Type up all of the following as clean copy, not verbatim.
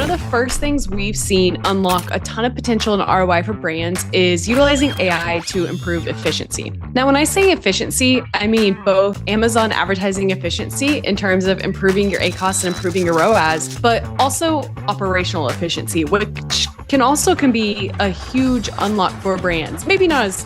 of the first things we've seen unlock a ton of potential and ROI for brands is utilizing AI to improve efficiency. Now, when I say efficiency, I mean both Amazon advertising efficiency in terms of improving your ACoS and improving your ROAS, but also operational efficiency, which can be a huge unlock for brands. Maybe not as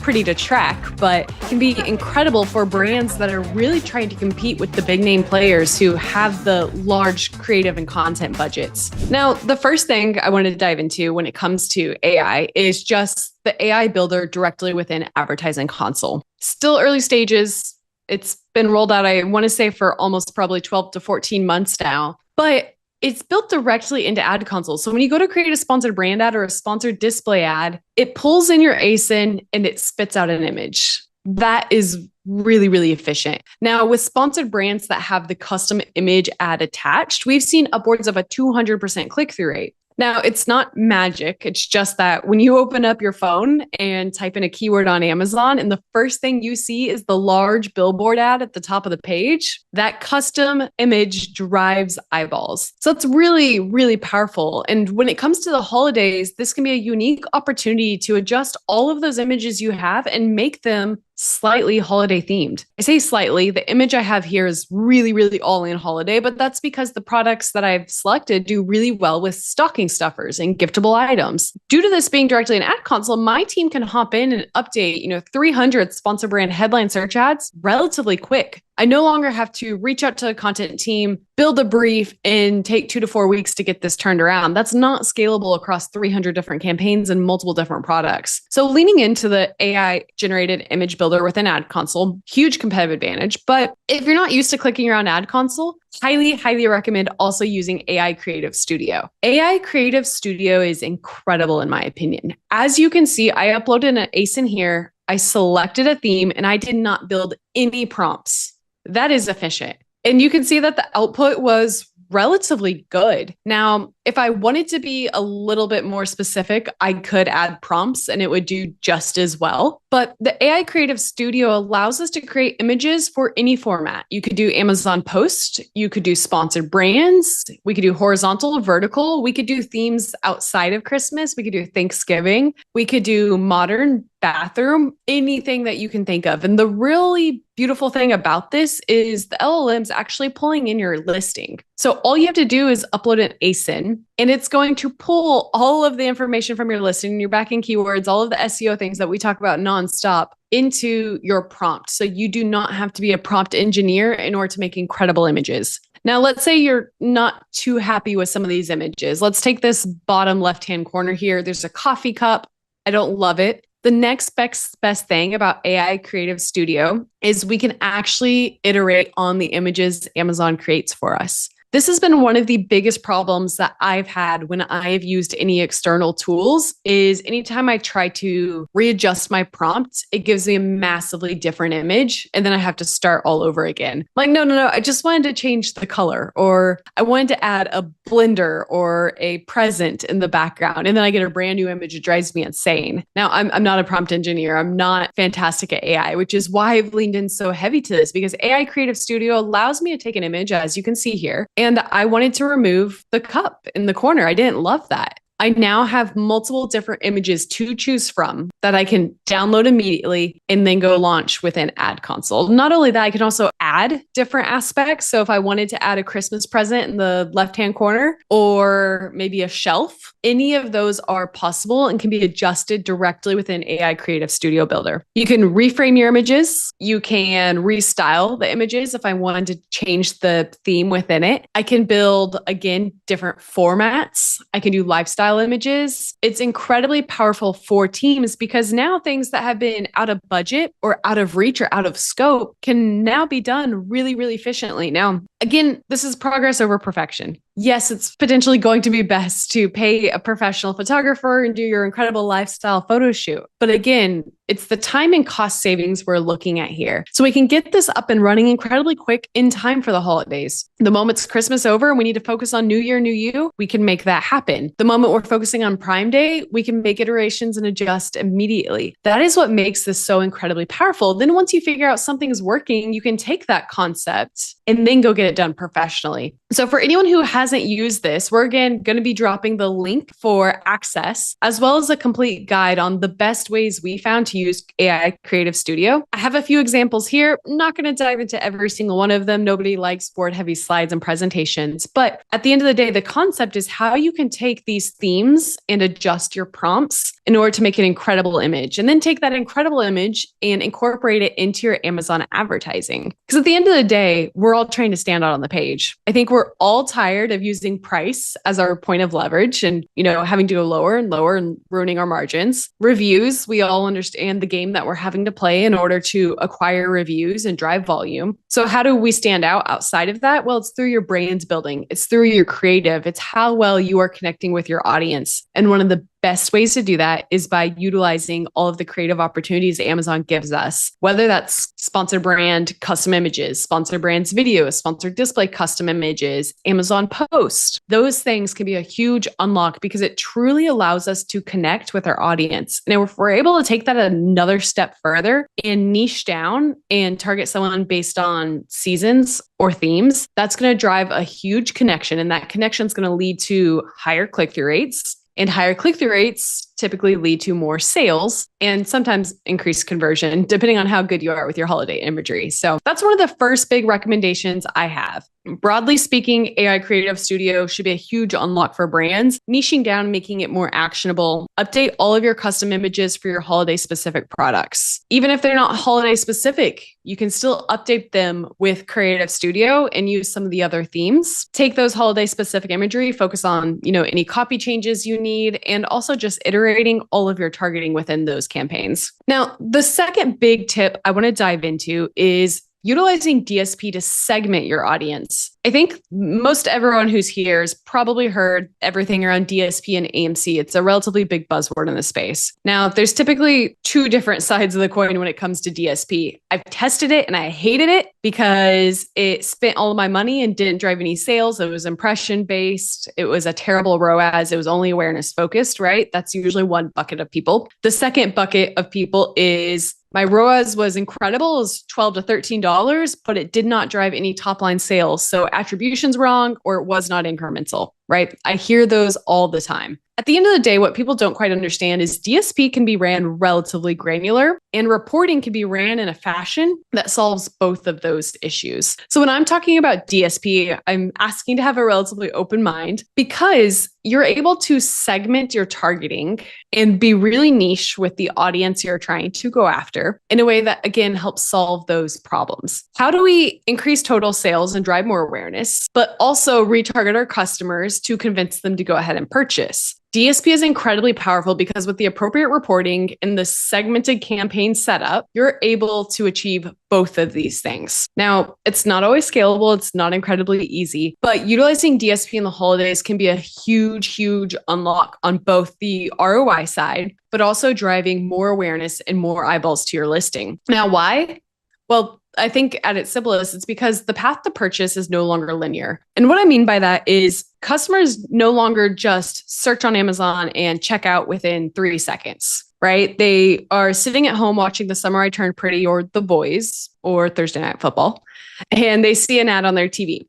pretty to track, but can be incredible for brands that are really trying to compete with the big name players who have the large creative and content budgets. Now, the first thing I wanted to dive into when it comes to AI is just the AI builder directly within Advertising Console. Still early stages. It's been rolled out, I want to say, for almost probably 12 to 14 months now, but it's built directly into Ad Console. So when you go to create a sponsored brand ad or a sponsored display ad, it pulls in your ASIN and it spits out an image. That is really, really efficient. Now, with sponsored brands that have the custom image ad attached, we've seen upwards of a 200% click-through rate. Now, it's not magic. It's just that when you open up your phone and type in a keyword on Amazon, and the first thing you see is the large billboard ad at the top of the page, that custom image drives eyeballs. So it's really, really powerful. And when it comes to the holidays, this can be a unique opportunity to adjust all of those images you have and make them slightly holiday themed. I say slightly, the image I have here is really, really all in holiday, but that's because the products that I've selected do really well with stocking stuffers and giftable items. Due to this being directly in Ad Console, my team can hop in and update, 300 sponsor brand headline search ads relatively quick. I no longer have to reach out to a content team, build a brief, and take 2 to 4 weeks to get this turned around. That's not scalable across 300 different campaigns and multiple different products. So leaning into the AI generated image builder within Ad Console, huge competitive advantage. But if you're not used to clicking around Ad Console, highly, highly recommend also using AI Creative Studio. AI Creative Studio is incredible in my opinion. As you can see, I uploaded an ASIN here. I selected a theme and I did not build any prompts. That is efficient. And you can see that the output was relatively good. Now, if I wanted to be a little bit more specific, I could add prompts and it would do just as well. But the AI Creative Studio allows us to create images for any format. You could do Amazon Post, you could do sponsored brands, we could do horizontal, vertical, we could do themes outside of Christmas, we could do Thanksgiving, we could do modern, bathroom, anything that you can think of. And the really beautiful thing about this is the LLM's actually pulling in your listing. So all you have to do is upload an ASIN and it's going to pull all of the information from your listing, your backing keywords, all of the SEO things that we talk about nonstop into your prompt. So you do not have to be a prompt engineer in order to make incredible images. Now, let's say you're not too happy with some of these images. Let's take this bottom left-hand corner here. There's a coffee cup. I don't love it. The next best thing about AI Creative Studio is we can actually iterate on the images Amazon creates for us. This has been one of the biggest problems that I've had when I've used any external tools is anytime I try to readjust my prompt, it gives me a massively different image. And then I have to start all over again. Like, no, I just wanted to change the color, or I wanted to add a blender or a present in the background. And then I get a brand new image. It drives me insane. Now, I'm not a prompt engineer. I'm not fantastic at AI, which is why I've leaned in so heavy to this, because AI Creative Studio allows me to take an image, as you can see here, and I wanted to remove the cup in the corner. I didn't love that. I now have multiple different images to choose from that I can download immediately and then go launch within Ad Console. Not only that, I can also add different aspects. So if I wanted to add a Christmas present in the left-hand corner or maybe a shelf, any of those are possible and can be adjusted directly within AI Creative Studio Builder. You can reframe your images. You can restyle the images if I wanted to change the theme within it. I can build, again, different formats. I can do lifestyle images. It's incredibly powerful for teams because now things that have been out of budget or out of reach or out of scope can now be done really, really efficiently. Now, again, this is progress over perfection. Yes, it's potentially going to be best to pay a professional photographer and do your incredible lifestyle photo shoot. But again, it's the time and cost savings we're looking at here. So we can get this up and running incredibly quick in time for the holidays. The moment it's Christmas over and we need to focus on New Year, New You, we can make that happen. The moment we're focusing on Prime Day, we can make iterations and adjust immediately. That is what makes this so incredibly powerful. Then once you figure out something's working, you can take that concept and then go get it done professionally. So for anyone who has hasn't used this, we're again going to be dropping the link for access, as well as a complete guide on the best ways we found to use AI Creative Studio. I have a few examples here. I'm not going to dive into every single one of them. Nobody likes board heavy slides and presentations. But at the end of the day, the concept is how you can take these themes and adjust your prompts in order to make an incredible image, and then take that incredible image and incorporate it into your Amazon advertising. Because at the end of the day, we're all trying to stand out on the page. I think we're all tired of using price as our point of leverage and, having to go lower and lower and ruining our margins. Reviews, we all understand the game that we're having to play in order to acquire reviews and drive volume. So how do we stand out outside of that? Well, it's through your brand building. It's through your creative. It's how well you are connecting with your audience. And one of the best ways to do that is by utilizing all of the creative opportunities Amazon gives us, whether that's sponsored brand custom images, sponsored brands videos, sponsored display custom images, Amazon post. Those things can be a huge unlock because it truly allows us to connect with our audience. And if we're able to take that another step further and niche down and target someone based on seasons or themes, that's going to drive a huge connection. And that connection is going to lead to higher click-through rates. And higher click-through rates typically lead to more sales and sometimes increased conversion, depending on how good you are with your holiday imagery. So that's one of the first big recommendations I have. Broadly speaking, AI Creative Studio should be a huge unlock for brands, niching down, making it more actionable. Update all of your custom images for your holiday specific products. Even if they're not holiday specific, you can still update them with Creative Studio and use some of the other themes. Take those holiday specific imagery, focus on, any copy changes you need, and also just iterating all of your targeting within those campaigns. Now, the second big tip I want to dive into is utilizing DSP to segment your audience. I think most everyone who's here has probably heard everything around DSP and AMC. It's a relatively big buzzword in the space. Now, there's typically two different sides of the coin when it comes to DSP. I've tested it and I hated it because it spent all of my money and didn't drive any sales. It was impression based. It was a terrible ROAS. It was only awareness focused, right? That's usually one bucket of people. The second bucket of people is my ROAS was incredible. It was $12 to $13, but it did not drive any top line sales. So attribution's wrong or it was not incremental, right? I hear those all the time. At the end of the day, what people don't quite understand is DSP can be ran relatively granular and reporting can be ran in a fashion that solves both of those issues. So when I'm talking about DSP, I'm asking to have a relatively open mind because you're able to segment your targeting and be really niche with the audience you're trying to go after in a way that, again, helps solve those problems. How do we increase total sales and drive more awareness, but also retarget our customers to convince them to go ahead and purchase? DSP is incredibly powerful because with the appropriate reporting and the segmented campaign setup, you're able to achieve both of these things. Now, it's not always scalable. It's not incredibly easy, but utilizing DSP in the holidays can be a huge, huge unlock on both the ROI side, but also driving more awareness and more eyeballs to your listing. Now, why? Well, I think at its simplest, it's because the path to purchase is no longer linear. And what I mean by that is customers no longer just search on Amazon and check out within 3 seconds, right? They are sitting at home watching The Summer I Turned Pretty or The Boys or Thursday Night Football, and they see an ad on their TV.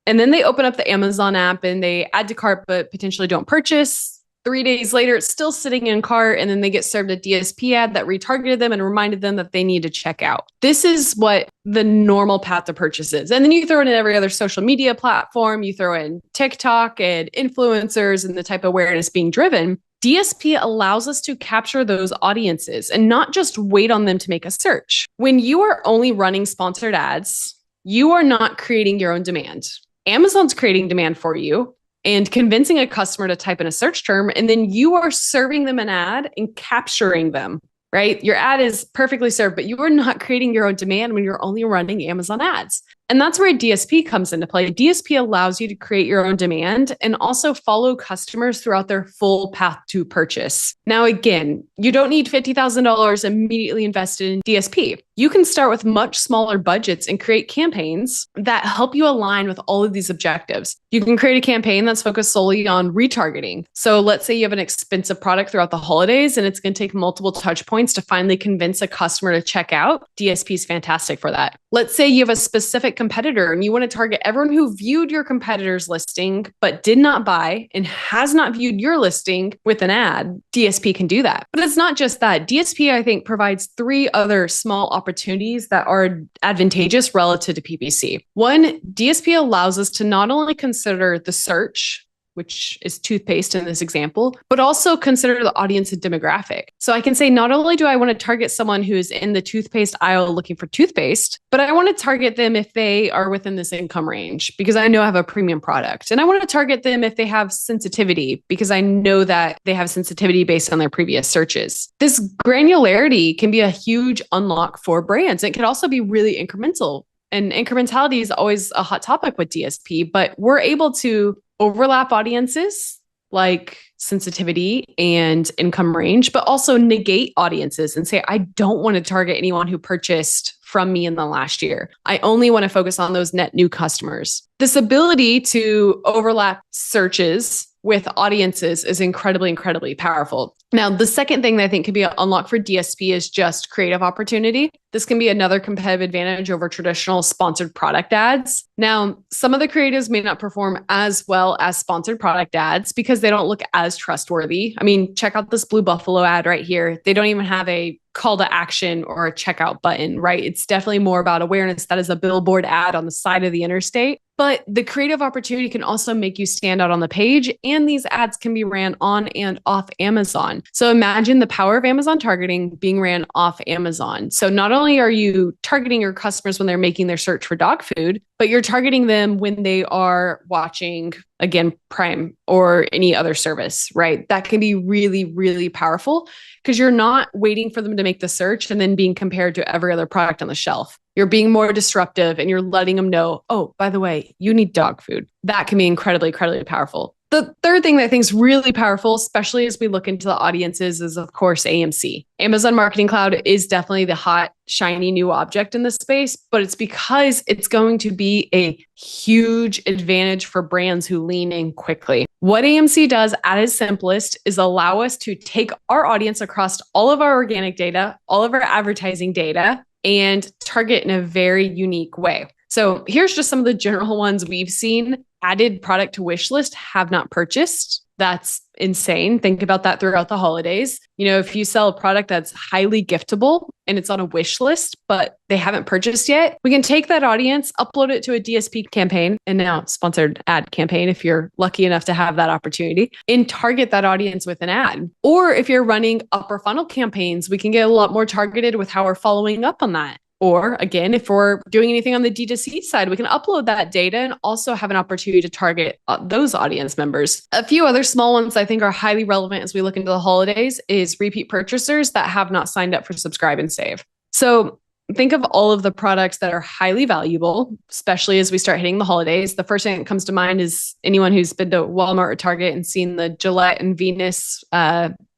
And then they open up the Amazon app and they add to cart, but potentially don't purchase. 3 days later, it's still sitting in cart, and then they get served a DSP ad that retargeted them and reminded them that they need to check out. This is what the normal path to purchase is. And then you throw in every other social media platform, you throw in TikTok and influencers and the type of awareness being driven. DSP allows us to capture those audiences and not just wait on them to make a search. When you are only running sponsored ads, you are not creating your own demand. Amazon's creating demand for you and convincing a customer to type in a search term, and then you are serving them an ad and capturing them, right? Your ad is perfectly served, but you are not creating your own demand when you're only running Amazon ads. And that's where DSP comes into play. DSP allows you to create your own demand and also follow customers throughout their full path to purchase. Now, again, you don't need $50,000 immediately invested in DSP. You can start with much smaller budgets and create campaigns that help you align with all of these objectives. You can create a campaign that's focused solely on retargeting. So let's say you have an expensive product throughout the holidays and it's going to take multiple touch points to finally convince a customer to check out. DSP is fantastic for that. Let's say you have a specific competitor and you want to target everyone who viewed your competitor's listing but did not buy and has not viewed your listing with an ad, DSP can do that. But it's not just that. DSP, I think, provides three other small opportunities that are advantageous relative to PPC. One, DSP allows us to not only consider the search, which is toothpaste in this example, but also consider the audience and demographic. So I can say, not only do I want to target someone who's in the toothpaste aisle looking for toothpaste, but I want to target them if they are within this income range because I know I have a premium product. And I want to target them if they have sensitivity because I know that they have sensitivity based on their previous searches. This granularity can be a huge unlock for brands. It can also be really incremental. And incrementality is always a hot topic with DSP, but we're able to overlap audiences like sensitivity and income range, but also negate audiences and say, I don't want to target anyone who purchased from me in the last year. I only want to focus on those net new customers. This ability to overlap searches with audiences is incredibly, incredibly powerful. Now, the second thing that I think could be an unlock for DSP is just creative opportunity. This can be another competitive advantage over traditional sponsored product ads. Now, some of the creatives may not perform as well as sponsored product ads because they don't look as trustworthy. I mean, check out this Blue Buffalo ad right here. They don't even have a call to action or a checkout button, right? It's definitely more about awareness. That is a billboard ad on the side of the interstate. But the creative opportunity can also make you stand out on the page, and these ads can be ran on and off Amazon. So imagine the power of Amazon targeting being ran off Amazon. So not only are you targeting your customers when they're making their search for dog food, but you're targeting them when they are watching, again, Prime or any other service, right? That can be really, really powerful because you're not waiting for them to make the search and then being compared to every other product on the shelf. You're being more disruptive and you're letting them know, oh, by the way, you need dog food. That can be incredibly, incredibly powerful. The third thing that I think is really powerful, especially as we look into the audiences, is of course AMC. Amazon Marketing Cloud is definitely the hot, shiny new object in this space, but it's because it's going to be a huge advantage for brands who lean in quickly. What AMC does at its simplest is allow us to take our audience across all of our organic data, all of our advertising data, and target in a very unique way. So here's just some of the general ones we've seen. Added product to wish list, have not purchased. That's insane. Think about that throughout the holidays. You know, if you sell a product that's highly giftable and it's on a wish list, but they haven't purchased yet, we can take that audience, upload it to a DSP campaign and now sponsored ad campaign if you're lucky enough to have that opportunity, and target that audience with an ad. Or if you're running upper funnel campaigns, we can get a lot more targeted with how we're following up on that. Or again, if we're doing anything on the D2C side, we can upload that data and also have an opportunity to target those audience members. A few other small ones I think are highly relevant as we look into the holidays is repeat purchasers that have not signed up for Subscribe and Save. So think of all of the products that are highly valuable, especially as we start hitting the holidays. The first thing that comes to mind is anyone who's been to Walmart or Target and seen the Gillette and Venus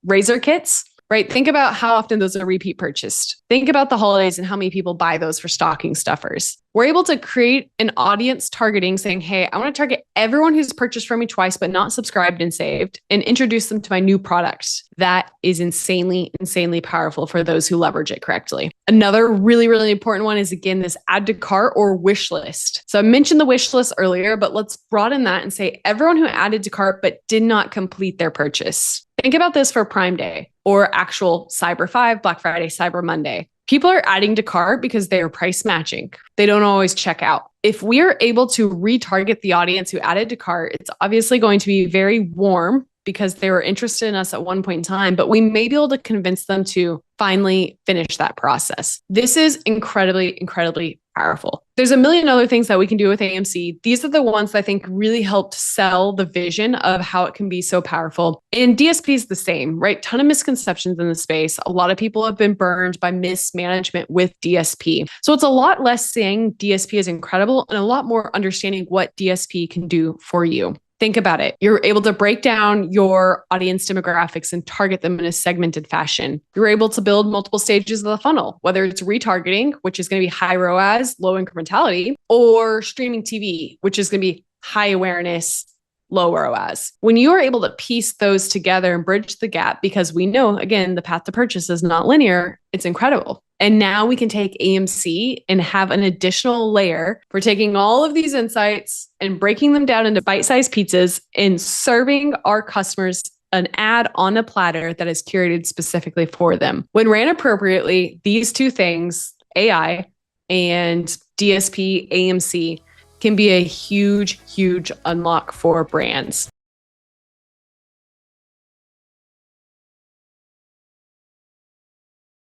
razor kits. Right? Think about how often those are repeat purchased. Think about the holidays and how many people buy those for stocking stuffers. We're able to create an audience targeting saying, hey, I want to target everyone who's purchased from me twice, but not subscribed and saved, and introduce them to my new product. That is insanely, insanely powerful for those who leverage it correctly. Another really, really important one is, again, this add to cart or wish list. So I mentioned the wish list earlier, but let's broaden that and say everyone who added to cart but did not complete their purchase. Think about this for Prime Day or actual Cyber 5, Black Friday, Cyber Monday. People are adding to cart because they are price matching. They don't always check out. If we are able to retarget the audience who added to cart, it's obviously going to be very warm because they were interested in us at one point in time, but we may be able to convince them to finally finish that process. This is incredibly, incredibly powerful. There's a million other things that we can do with AMC. These are the ones that I think really helped sell the vision of how it can be so powerful. And DSP is the same, right? Ton of misconceptions in the space. A lot of people have been burned by mismanagement with DSP. So it's a lot less saying DSP is incredible and a lot more understanding what DSP can do for you. Think about it. You're able to break down your audience demographics and target them in a segmented fashion. You're able to build multiple stages of the funnel, whether it's retargeting, which is going to be high ROAS, low incrementality, or streaming TV, which is going to be high awareness, low ROAS. When you are able to piece those together and bridge the gap, because we know, again, the path to purchase is not linear, it's incredible. And now we can take AMC and have an additional layer for taking all of these insights and breaking them down into bite-sized pizzas and serving our customers an ad on a platter that is curated specifically for them. When ran appropriately, these two things, AI and DSP, AMC, can be a huge, huge unlock for brands.